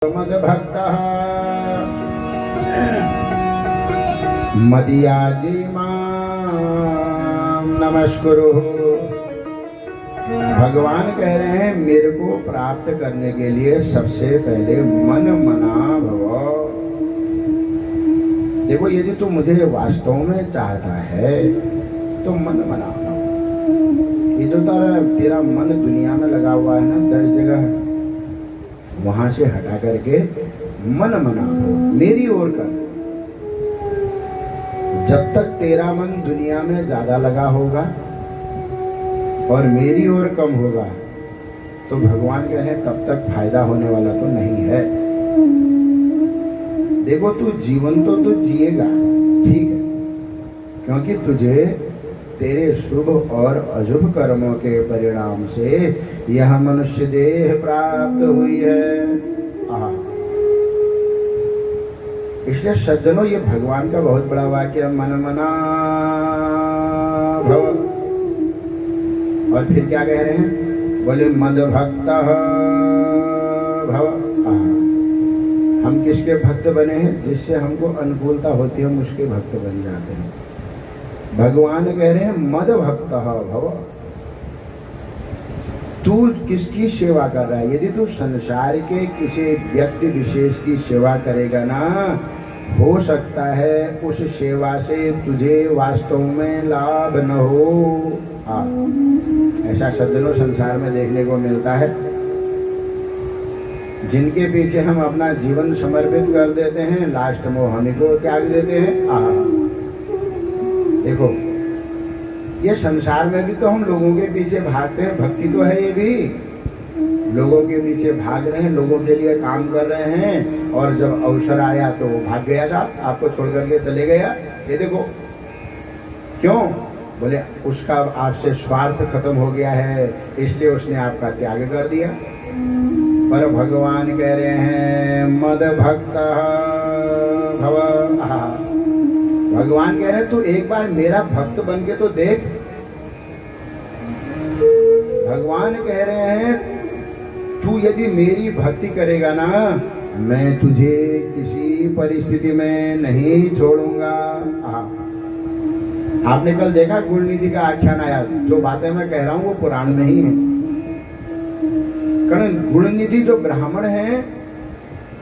मद्भक्तः मदीयाजी मां नमस्कुरु। भगवान कह रहे हैं मेरे को प्राप्त करने के लिए सबसे पहले मन मना भव। देखो यदि तू मुझे वास्तव में चाहता है तो मन मना भव। ये जो तेरा मन दुनिया में लगा हुआ है ना 10 जगह, वहां से हटा करके मन मना हो मेरी ओर कर। जब तक तेरा मन दुनिया में ज्यादा लगा होगा और मेरी ओर कम होगा तो भगवान कह रहे हैं तब तक फायदा होने वाला तो नहीं है। देखो तू जीवन तो तू जिएगा ठीक है, क्योंकि तुझे तेरे शुभ और अशुभ कर्मों के परिणाम से यह मनुष्य देह प्राप्त हुई है। इसलिए सज्जनों ये भगवान का बहुत बड़ा वाक्य मन मना भव। और फिर क्या कह रहे हैं, बोले मद्भक्तः भव। हम किसके भक्त बने हैं? जिससे हमको अनुकूलता होती है हम उसके भक्त बन जाते हैं। भगवान कह रहे हैं मद भक्त भव। तू किसकी सेवा कर रहा है? यदि तू संसार के किसी व्यक्ति विशेष की सेवा करेगा ना, हो सकता है उस सेवा से तुझे वास्तव में लाभ न हो। ऐसा सज्जनों संसार में देखने को मिलता है, जिनके पीछे हम अपना जीवन समर्पित कर देते हैं, लास्ट में हम को त्याग देते हैं। देखो ये संसार में भी तो हम लोगों के पीछे भागते हैं, भक्ति तो है ये भी, लोगों के पीछे भाग रहे हैं, लोगों के लिए काम कर रहे हैं, और जब अवसर आया तो भाग गया साहब, आपको छोड़ करके चले गया। ये देखो क्यों? बोले उसका आपसे स्वार्थ खत्म हो गया है, इसलिए उसने आपका त्याग कर दिया। पर भगवान कह रहे हैं मद भक्त भव। भगवान कह रहे हैं तू एक बार मेरा भक्त बन के तो देख। भगवान कह रहे हैं तू यदि मेरी भक्ति करेगा ना, मैं तुझे किसी परिस्थिति में नहीं छोड़ूंगा। आपने कल देखा गुण निधि का आख्यान आया, जो बातें मैं कह रहा हूं वो पुराण में ही है। कारण गुण निधि जो ब्राह्मण हैं,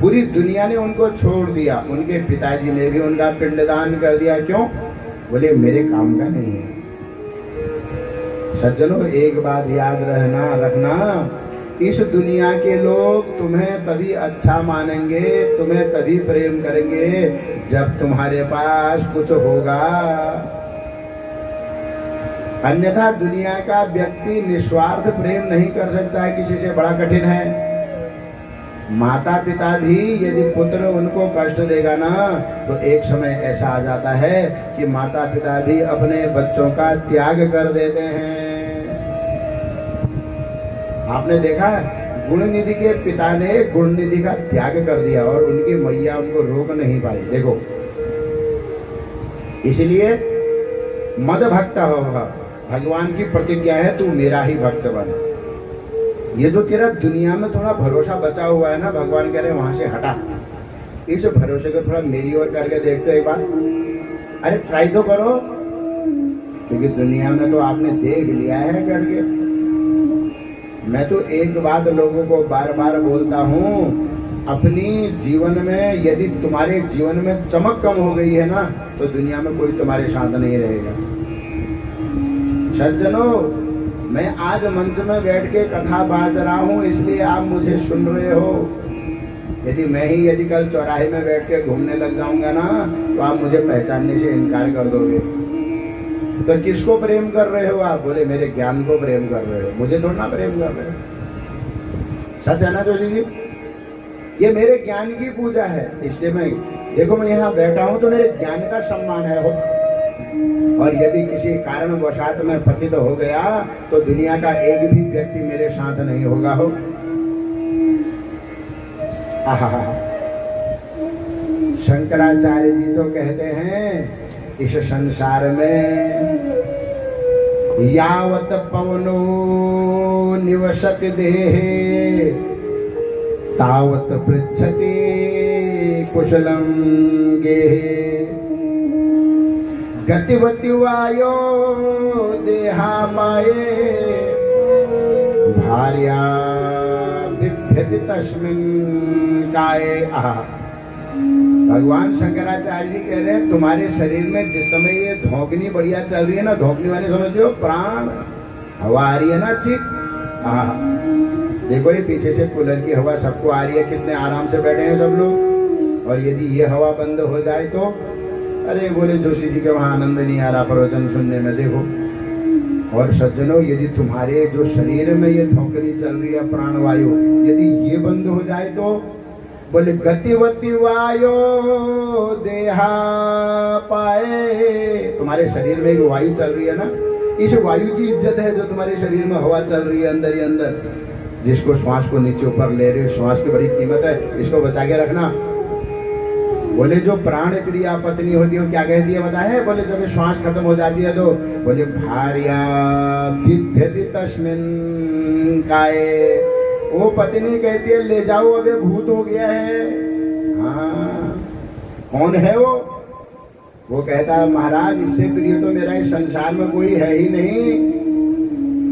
पूरी दुनिया ने उनको छोड़ दिया, उनके पिताजी ने भी उनका पिंडदान कर दिया। क्यों? बोले मेरे काम का नहीं है। सज्जनों एक बात याद रखना, इस दुनिया के लोग तुम्हें तभी अच्छा मानेंगे, तुम्हें तभी प्रेम करेंगे जब तुम्हारे पास कुछ होगा। अन्यथा दुनिया का व्यक्ति निस्वार्थ प्रेम नहीं कर सकता है, किसी से बड़ा कठिन है। माता पिता भी यदि पुत्र उनको कष्ट देगा ना, तो एक समय ऐसा आ जाता है कि माता पिता भी अपने बच्चों का त्याग कर देते हैं। आपने देखा गुण निधि के पिता ने गुण निधि का त्याग कर दिया और उनकी मैया उनको रोक नहीं पाई। देखो इसलिए मद भक्त हो। भगवान की प्रतिज्ञा है तू मेरा ही भक्त बन। ये जो तेरा दुनिया में थोड़ा भरोसा बचा हुआ है ना, भगवान कह रहे हैं वहां से हटा। इस भरोसे को थोड़ा मेरी ओर करके देखते एक बार। अरे ट्राई तो करो, क्योंकि दुनिया में तो आपने देख लिया है करके। मैं तो एक बात लोगों को बार बार बोलता हूँ, अपनी जीवन में यदि तुम्हारे जीवन में चमक कम हो गई है ना, तो दुनिया में कोई तुम्हारे साथ नहीं रहेगा। सज्जनों मैं आज मंच में बैठ के कथा बाज रहा हूँ, इसलिए आप मुझे सुन रहे हो। यदि कल चौराहे में बैठ के घूमने लग जाऊंगा ना, तो आप मुझे पहचानने से इनकार कर दोगे। तो किसको प्रेम कर रहे हो आप? बोले मेरे ज्ञान को प्रेम कर रहे हो, मुझे थोड़ा ना प्रेम कर रहे हो। सच है ना जोशी जी? ये मेरे ज्ञान की पूजा है, इसलिए मैं यहाँ बैठा हूँ तो मेरे ज्ञान का सम्मान है हो। और यदि किसी कारणवशात मैं पतित हो गया तो दुनिया का एक भी व्यक्ति मेरे साथ नहीं होगा हो। शंकराचार्य जी तो कहते हैं इस संसार में यावत पवनो निवसति देहे तावत पृच्छति कुशलम गेहे गतिवति वायो देहा पाए भार्या बिभ्यति तस्मिन् काये। भगवान शंकराचार्य जी कह रहे हैं तुम्हारे शरीर में जिस समय ये धौकनी बढ़िया चल रही है ना, धौकनी वाले समझते हो प्राण हवा आ रही है ना अच्छी। देखो ये पीछे से कूलर की हवा सबको आ रही है, कितने आराम से बैठे हैं सब लोग। और यदि ये हवा बंद हो जाए तो अरे बोले जोशी जी के वहां आनंद नहीं आ रहा प्रवचन सुनने में। देखो और सज्जनों, यदि तुम्हारे जो शरीर में ये धौकनी चल रही है प्राणवायु, यदि ये बंद हो जाए तो बोले गतिवती वायु देहा पाए। तुम्हारे शरीर में एक वायु चल रही है ना, इस वायु की इज्जत है जो तुम्हारे शरीर में हवा चल रही है अंदर ही अंदर, जिसको श्वास को नीचे ऊपर ले रहे हो, श्वास की बड़ी कीमत है, इसको बचा के रखना। बोले जो प्राण क्रिया पत्नी होती है क्या कहती है बताए? बोले जब श्वास खत्म हो जाती है तो बोले भार्या बिभ्यति तस्मिन् काये। वो पत्नी कहती है ले जाओ अब ये भूत हो गया है। हाँ कौन है वो कहता है महाराज इससे प्रिय तो मेरा इस संसार में कोई है ही नहीं।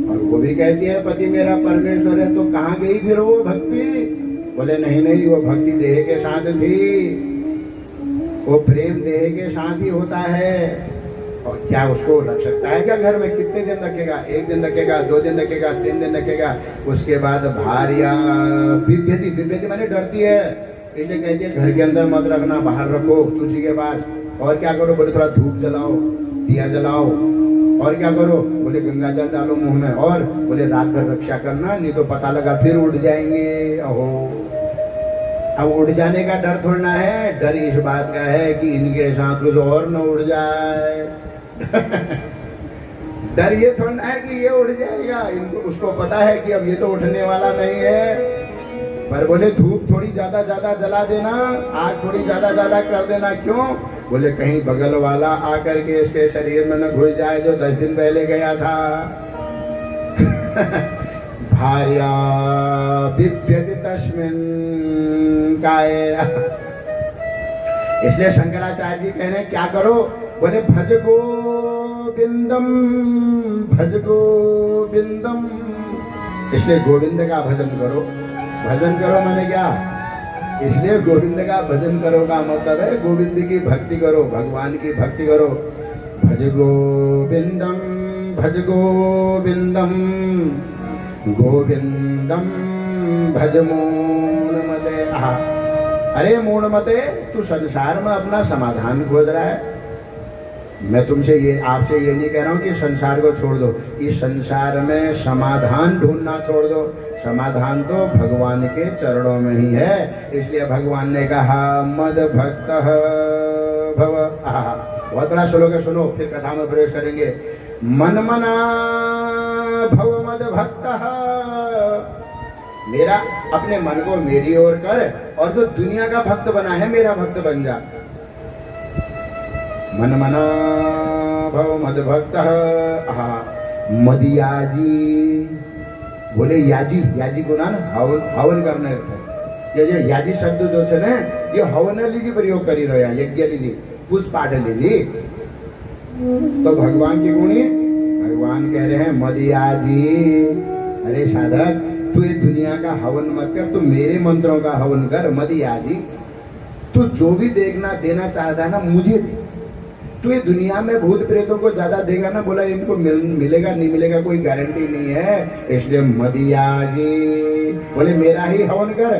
और वो भी कहती है पति मेरा परमेश्वर है। तो कहाँ गई फिर वो भक्ति? बोले नहीं नहीं, वो भक्ति देह के साथ थी, वो प्रेम देह के साथ ही होता है। और क्या उसको रख सकता है क्या घर में? कितने दिन रखेगा? 1 दिन रखेगा, 2 दिन रखेगा, 3 दिन रखेगा, उसके बाद भार्या बिभ्यति, बिभ्यति माने डरती है, इसलिए कहती है घर के अंदर मत रखना, बाहर रखो तुलसी के पास। और क्या करो? बोले थोड़ा धूप जलाओ, दिया जलाओ। और क्या करो? बोले गंगा जल डालो मुंह में। और बोले रात भर रक्षा करना, नहीं तो पता लगा फिर उड़ जाएंगे। अहो अब उड़ जाने का डर थोड़ा है, डर इस बात का है कि इनके साथ कुछ और न उड़ जाए। डर ये थोड़ा है कि ये उड़ जाएगा, इनको उसको पता है कि अब ये तो उठने वाला नहीं है। पर बोले धूप थोड़ी ज्यादा जला देना, आग थोड़ी ज्यादा कर देना। क्यों? बोले कहीं बगल वाला आकर के इसके शरीर में न घुस जाए जो 10 दिन पहले गया था। भार्या बिभ्यति तस्मिन् काये। इसलिए शंकराचार्य जी कह रहे हैं क्या करो? बोले भज गोविंदम, भज गोविंदम। इसलिए गोविंद का भजन करो। भजन करो माने क्या? इसलिए गोविंद का भजन करो का मतलब है गोविंद की भक्ति करो, भगवान की भक्ति करो। भज गोविंदम, भज गोविंदम, गोविंदम भज मूढ़मते। अरे मूढ़मते, तू संसार में अपना समाधान खोज रहा है। मैं तुमसे ये आपसे ये नहीं कह रहा हूँ कि संसार को छोड़ दो, इस संसार में समाधान ढूंढना छोड़ दो। समाधान तो भगवान के चरणों में ही है। इसलिए भगवान ने कहा मद भक्त भव। बहुत बड़ा श्लोक है, सुनो फिर कथा में प्रवेश करेंगे। मन मना भव मद भक्त, मेरा अपने मन को मेरी ओर कर और जो दुनिया का भक्त बना है मेरा भक्त बन जा। मन मना भव मद भक्त। मदियाजी, बोले याजी, याजी को ना हवन करने ये याजी शब्द जो है ना ये हवन लीजिए प्रयोग करी रहा है, यज्ञ लीजिए, पुष्प पाठ लीजिए। तो भगवान की गुणी भगवान कह रहे हैं मदियाजी, अरे साधक तू ये दुनिया का हवन मत कर, तू मेरे मंत्रों का हवन कर। मदियाजी, तू जो भी देखना देना चाहता है ना मुझे दे। तू ये दुनिया में भूत प्रेतों को ज्यादा देगा ना, बोला इनको मिलेगा नहीं मिलेगा कोई गारंटी नहीं है। इसलिए मदियाजी बोले मेरा ही हवन कर।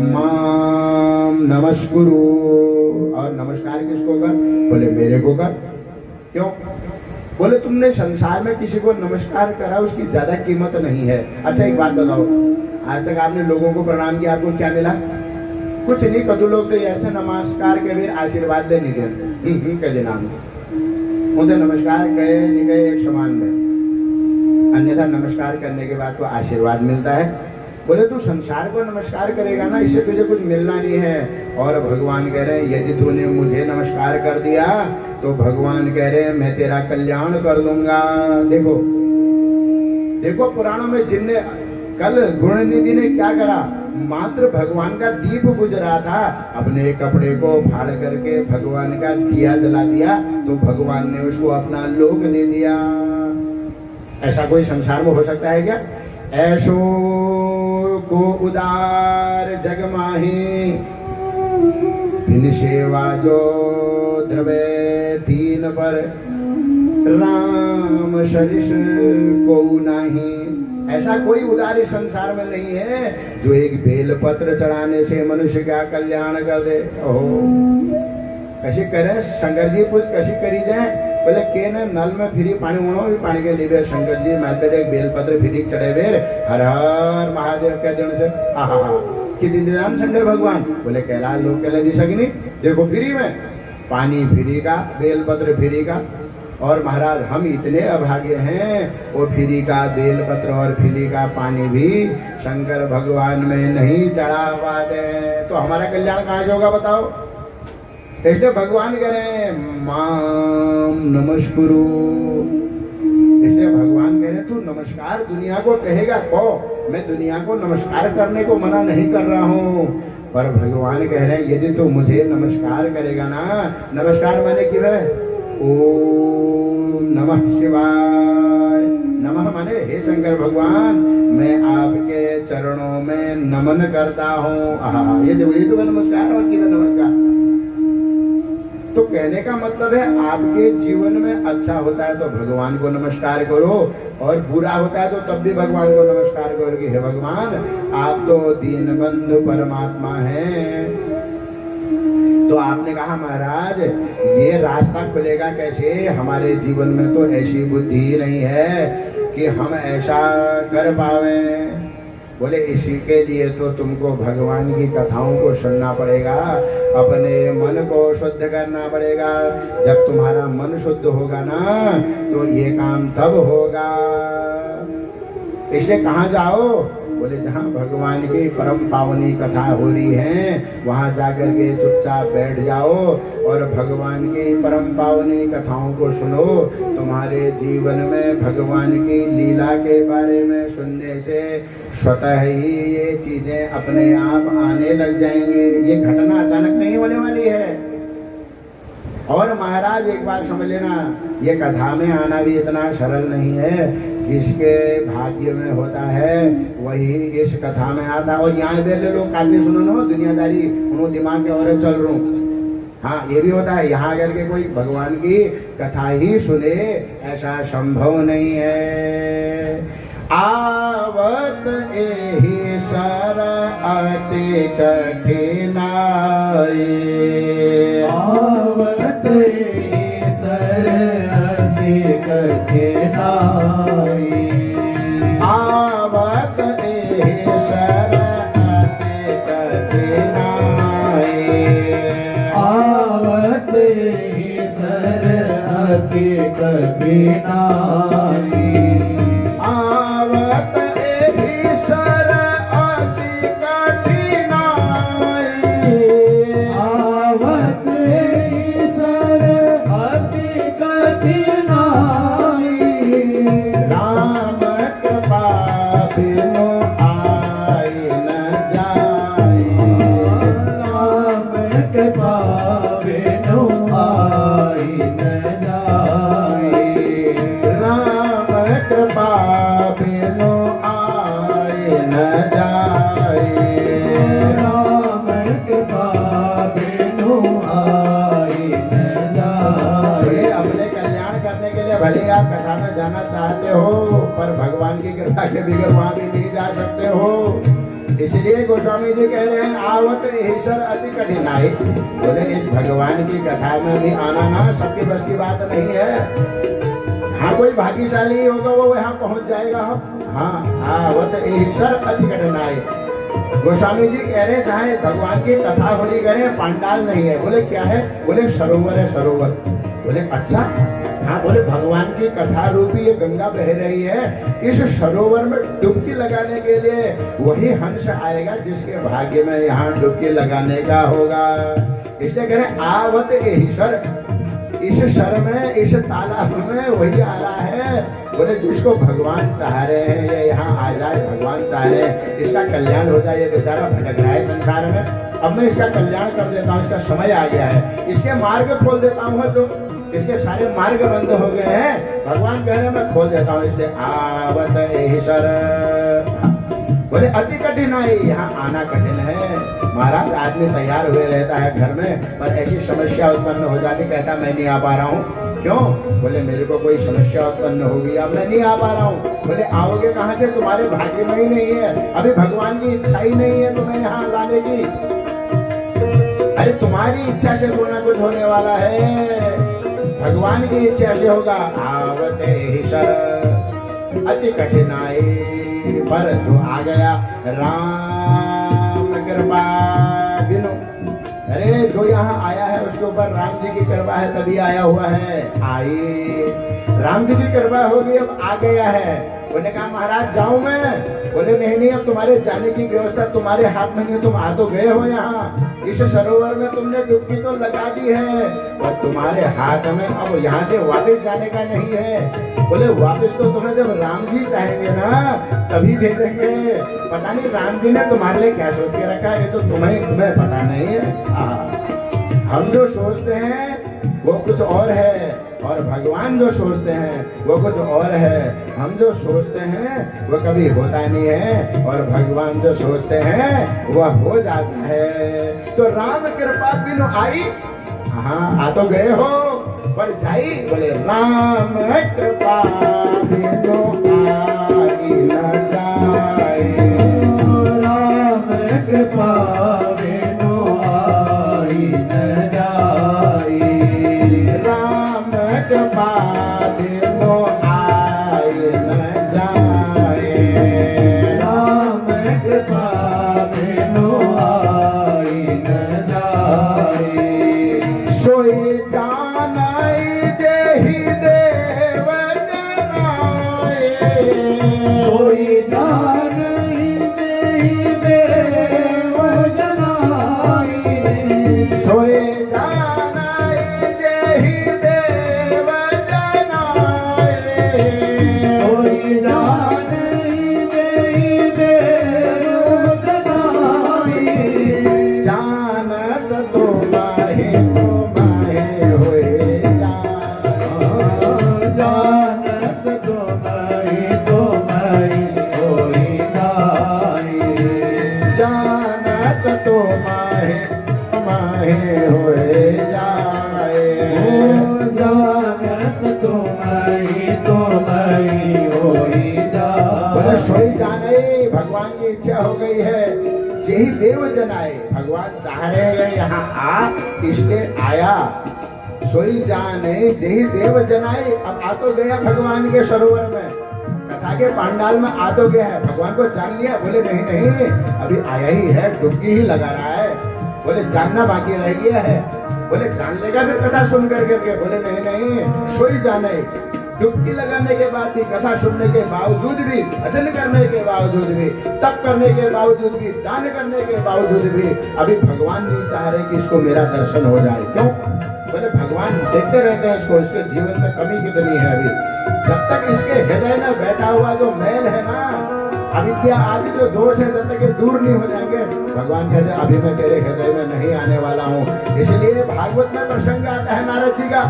माम नमस्कुरु, और नमस्कार किसको कर? बोले मेरे को कर। क्यों? बोले तुमने संसार में किसी को नमस्कार करा उसकी ज्यादा कीमत नहीं है। अच्छा एक बात बताओ, आज तक आपने लोगों को प्रणाम किया, आपको क्या मिला? कुछ नहीं। कदू लोग तो ऐसे नमस्कार के फिर आशीर्वाद दे नहीं देते कह देना उनसे नमस्कार कहे नहीं कहे एक समान में, अन्यथा नमस्कार करने के बाद तो आशीर्वाद मिलता है। बोले तू संसार को नमस्कार करेगा ना, इससे तुझे कुछ मिलना नहीं है। और भगवान कह रहे हैं यदि तूने मुझे नमस्कार कर दिया तो भगवान कह रहे हैं मैं तेरा कल्याण कर दूंगा। देखो देखो पुराणों में जिनने कल गुणनिधि ने क्या करा, मात्र भगवान का दीप बुझ रहा था, अपने कपड़े को फाड़ करके भगवान का दिया जला दिया, तो भगवान ने उसको अपना लोक दे दिया। ऐसा कोई संसार में हो सकता है क्या? ऐसो को उदार जग माही, बिन सेवा जो द्रवे दीन पर, राम सरिस को नहीं। ऐसा कोई उदार इस संसार में नहीं है जो एक बेलपत्र चढ़ाने से मनुष्य का कल्याण कर दे। ओहो, कशी करे शंकर जी पूछ कशी करी जाए, बोले के न नल में फिरी पानी उणो भी पानी के लिए शंकर जी मैं तेरे एक बेलपत्र फिरी चढ़े बेर, हर हर महादेव कह देने से आहा कि दीदान शंकर भगवान। बोले कैलाश लोग कहले दी सगनी, देखो फ्री में पानी फ्री का, बेलपत्र फ्री का, और महाराज हम इतने अभागे हैं, वो फ्री का बेलपत्र और फ्री का पानी भी शंकर भगवान में नहीं चढ़ा पाते हैं, तो हमारा कल्याण कहाँ से होगा बताओ? इसलिए भगवान कह रहे हैं माम नमस्कुरु। इसलिए भगवान कह रहे हैं तू नमस्कार दुनिया को कहेगा को, मैं दुनिया को नमस्कार करने को मना नहीं कर रहा हूँ, पर भगवान कह रहे हैं यदि तू मुझे नमस्कार करेगा ना, नमस्कार माने कि है ओम नमः शिवाय, नमः माने हे शंकर भगवान मैं आपके चरणों में नमन करता हूँ। ये तो नमस्कार और क्या नमस्कार। तो कहने का मतलब है आपके जीवन में अच्छा होता है तो भगवान को नमस्कार करो, और बुरा होता है तो तब भी भगवान को नमस्कार करो कि हे भगवान आप तो दीनबंधु परमात्मा हैं। तो आपने कहा महाराज ये रास्ता खुलेगा कैसे, हमारे जीवन में तो ऐसी बुद्धि नहीं है कि हम ऐसा कर पावे। बोले इसी के लिए तो तुमको भगवान की कथाओं को सुनना पड़ेगा, अपने मन को शुद्ध करना पड़ेगा। जब तुम्हारा मन शुद्ध होगा ना तो ये काम तब होगा। इसलिए कहाँ जाओ? बोले जहाँ भगवान की परम पावनी कथा हो रही है वहाँ जाकर के चुपचाप बैठ जाओ और भगवान की परम पावनी कथाओं को सुनो। तुम्हारे जीवन में भगवान की लीला के बारे में सुनने से स्वतः ही ये चीजें अपने आप आने लग जाएंगी। ये घटना अचानक नहीं होने वाली है। और महाराज एक बात समझ लेना, ये कथा में आना भी इतना सरल नहीं है। जिसके भाग्य में होता है वही इस कथा में आता। और यहाँ बेले लोग काफी सुनो ना दुनियादारी, उन्होंने दिमाग के और चल रहा हूँ। हाँ ये भी होता है, यहाँ अगर के कोई भगवान की कथा ही सुने ऐसा संभव नहीं है। आवत एहि सर अति कठिनाई, आवत एहि सर अति कठिनाई, आवत एहि सर अति कठिनाई, आवत एहि सर अति कठिनाई, आवत एहि सर अति कठिनाई, आवत एहि सर अति कठिनाई, राम कृपा बिनु आइ न जाय, राम कृपा बिनु आइ न जाय, राम कृपा बिनु आइ न जाय, राम कृपा बिनु आइ न जाय। अपने कल्याण करने के लिए भले आप कथा में जाना चाहते हो पर भगवान की कृपा के बगैर वहां भी नहीं जा सकते हो। इसलिए गोस्वामी जी कह रहे हैं आवत ईश्वर अति कठिनाई। बोले इस भगवान की कथा में भी आना ना सबके बस की बात नहीं है। हाँ कोई भाग्यशाली होगा वो यहाँ पहुंच जाएगा। हाँ आवत ईश्वर अति कठिनाई। गोस्वामी जी कह रहे हैं भगवान की कथा होली करें पांडाल नहीं है। बोले क्या है? बोले सरोवर है सरोवर। बोले अच्छा हाँ। बोले भगवान की कथा रूपी ये गंगा बह रही है, इस सरोवर में डुबकी लगाने के लिए वही हंस आएगा जिसके भाग्य में यहाँ डुबकी लगाने का होगा। इसलिए कह रहे आवत ईश्वर इस शर में, इस तालाब में वही आ रहा है। बोले जिसको भगवान चाह रहे हैं ये यहाँ आ जाए, भगवान चाह रहे हैं इसका कल्याण हो जाए। ये बेचारा भटक रहा है संसार में, अब मैं इसका कल्याण कर देता हूँ, इसका समय आ गया है, इसके मार्ग खोल देता हूँ। जो इसके सारे मार्ग बंद हो गए हैं, भगवान कह रहे हैं मैं खोल देता हूँ। इसलिए आवत ईश्वर, बोले अति कठिन है, यहाँ आना कठिन है। महाराज आदमी तैयार हुए रहता है घर में, पर ऐसी समस्या उत्पन्न हो जाती, कहता मैं नहीं आ पा रहा हूँ। क्यों? बोले मेरे को कोई समस्या उत्पन्न होगी, अब मैं नहीं आ पा रहा हूँ। बोले आओगे कहाँ से, तुम्हारे भाग्य में ही नहीं है, अभी भगवान की इच्छा ही नहीं है तुम्हें यहाँ लाने की। अरे तुम्हारी इच्छा से कोई ना कुछ होने वाला है, भगवान की इच्छा से होगा। आवते ईश्वर अति कठिनाई, पर जो आ गया राम कृपा बिनु। अरे जो यहाँ आया है उसके ऊपर राम जी की कृपा है, तभी आया हुआ है। आई राम जी की कृपा होगी, अब आ गया है। उन्होंने कहा महाराज जाऊं मैं? बोले नहीं नहीं, अब तुम्हारे जाने की व्यवस्था तुम्हारे हाथ में नहीं, तुम आ तो गए हो यहाँ, इस सरोवर में तुमने डुबकी तो लगा दी है, और तुम्हारे हाथ में अब यहाँ से वापस जाने का नहीं है। बोले वापस तो तुम्हें जब राम जी चाहेंगे ना तभी भेजेंगे। पता नहीं राम जी ने तुम्हारे लिए क्या सोच के रखा है, ये तो तुम्हें पता नहीं है। हम जो सोचते हैं वो कुछ और है, और भगवान जो सोचते हैं वो कुछ और है। हम जो सोचते हैं वो कभी होता नहीं है, और भगवान जो सोचते हैं वह हो जाता है। तो राम कृपा बिनु आई, हाँ आ तो गए हो, पर जाई? बोले राम कृपा बिनु आई न जाए, राम कृपा बिनु आई न जाए, राम कृपा बिनु आई न जाए, राम कृपा बिनु आई न जाए। सोई जानाई जेहि देव जनाए, सोई जानई देहि देव जनाए, सोई जानाई जेहि देव जनाए, सोई जानई देहि देव जनाए। जानत तो माहे होए जानत तो मैं होई नाई, जानत तो माहे होए जाए, जानत तो मैं होई बोले नाई। सोई जाने, भगवान की इच्छा हो गई है, यही देव जन आए, भगवान चाह रहे हैं यहाँ आ, इसलिए आया। सोई जाने यही देव जन आए, अब आ तो गया भगवान के सरोवर में, कथा के पांडाल में आ तो गया है, भगवान को जान लिया। बोले नहीं नहीं, अभी आया ही है, डुबकी ही लगा रहा है। बोले जानना बाकी रह गया है। बोले जान लेगा फिर कथा सुन करके? बोले नहीं नहीं, सोई जाने, डुबकी लगाने के बाद भी, कथा सुनने के बावजूद भी, भजन करने के बावजूद भी, तप करने के बावजूद भी, दान करने के बावजूद भी, अभी भगवान नहीं चाह रहे कि इसको मेरा दर्शन हो जाए। क्यों? बोले भगवान देखते रहते हैं इसको, इसके जीवन में कमी कितनी है। अभी जब तक इसके हृदय में बैठा हुआ जो मैल है ना, अविद्या आदि जो दोष है, जब तक ये दूर नहीं हो जाएंगे, भगवान कहते हैं अभी मैं तेरे हृदय में नहीं आने वाला हूँ। इसलिए भागवत में प्रसंग आता है नारद जी का।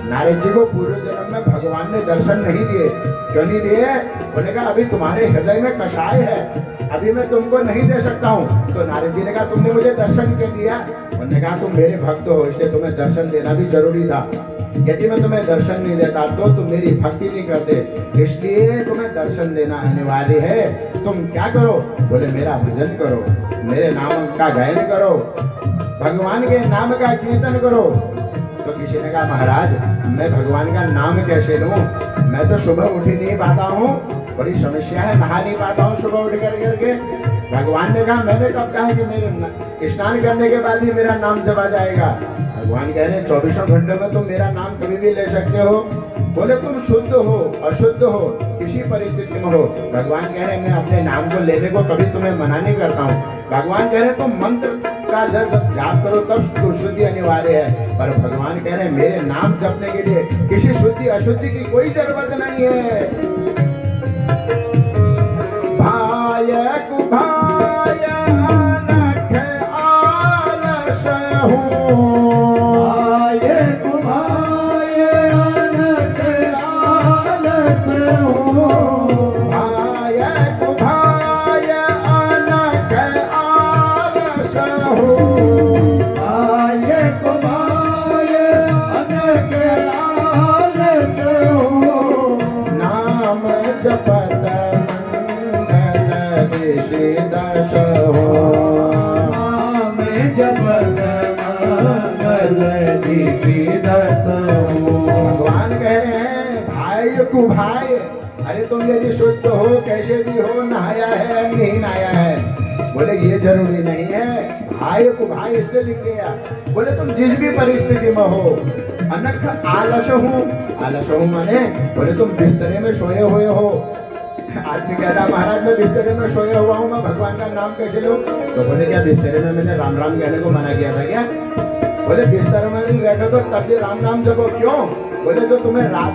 नारद जी को पूर्व जन्म में भगवान ने दर्शन नहीं दिए। क्यों नहीं दिए? उन्होंने कहा अभी तुम्हारे हृदय में कषाय है, अभी मैं तुमको नहीं दे सकता हूँ। तो नारद जी ने कहा तुमने मुझे दर्शन क्यों दिया? उन्होंने कहा तुम मेरे भक्त हो, इसलिए तुम्हें दर्शन देना भी जरूरी था। यदि मैं तुम्हें दर्शन नहीं देता तो तुम मेरी भक्ति नहीं करते, इसलिए तुम्हें दर्शन देना अनिवार्य है। तुम क्या करो? बोले मेरा भजन करो, मेरे नाम का गायन करो, भगवान के नाम का कीर्तन करो। तो किसी ने कहा महाराज मैं भगवान का नाम कैसे लूं, मैं तो सुबह उठ ही नहीं पाता हूँ, बड़ी समस्या है, नहा नहीं पाता हूँ सुबह उठ करके। भगवान ने कहा मैंने कब कहा कि मेरे स्नान करने के बाद ही मेरा नाम जपा जाएगा? भगवान कह रहे 24 घंटे में तुम मेरा नाम कभी भी ले सकते हो। बोले तुम शुद्ध हो अशुद्ध हो किसी परिस्थिति में हो, भगवान कह रहे मैं अपने नाम को लेने को कभी तुम्हें मना नहीं करता हूँ। भगवान कह रहे तुम मंत्र का जब जाप करो तब तो शुद्धि अनिवार्य है, पर भगवान कह रहे हैं मेरे नाम जपने के लिए किसी शुद्धि अशुद्धि की कोई जरूरत नहीं है। भाय कुभाय अनख आलस हूँ, आये कुमाये अनक आलस हो, भाय कुभाय अनख आलस हूँ, आये कुमाये अनक आलस हो, नाम जपत मंगल ऋषि दश हो। नाम जपत मंगल दिशि दस हो। भगवान कह रहे हैं भाई कुभाई, अरे तुम यदि शुद्ध हो कैसे भी हो, नहाया है नहीं नहाया है, बोले ये जरूरी नहीं है। भाई कुभाई इसलिए लिख दिया, बोले तुम जिस भी परिस्थिति में हो। अनख आलस हूँ, आलस हूँ माने बोले तुम बिस्तरे में सोए हुए हो। आदमी कहता महाराज मैं बिस्तरे में सोया हुआ हूँ, मैं भगवान का नाम कैसे लूं? तो बोले क्या बिस्तरे में मैंने राम राम कहने को मना किया था क्या? बोले बिस्तर में भी बैठो तो तब भी राम नाम जपो। क्यों? बोले जो तुम्हें रात